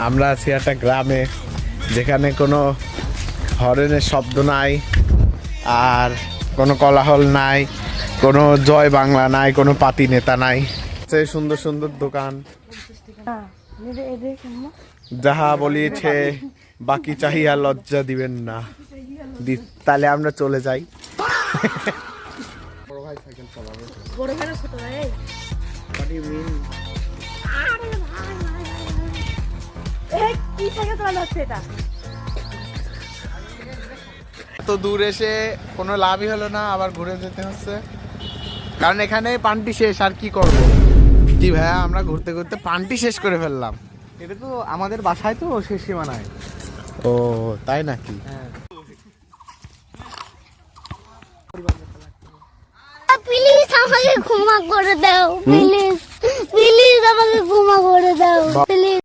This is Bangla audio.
আমরা আছি একটা গ্রামে, যেখানে কোনো হরেনের শব্দ নাই, আর কোনো কোলাহল নাই, কোনো জয় বাংলা নাই, কোনো পাতি নেতা নাই। সুন্দর সুন্দর দোকান, যাহা বলিয়েছে বাকি চাহিয়া লজ্জা দিবেন না। তাহলে আমরা চলে যাই। বড় ভাই সাইকেল চালাবে। বড় ভাই না ছোট ভাই? What do you mean? কি সাইকেল চালানো হচ্ছে এটা? তো দূর এসে কোনো লাভই হলো না, আবার ঘুরে যেতে হচ্ছে, কারণ এখানে পান্টি শেষ। আর কি করব? জি ভাইয়া, আমরা ঘুরতে ঘুরতে পান্টি শেষ করে ফেললাম। এটা তো আমাদের বাসায় তো শেষ সীমানায়। ও তাই নাকি? হ্যাঁ। প্লিজ আমাকে ক্ষমা করে দাও প্লিজ।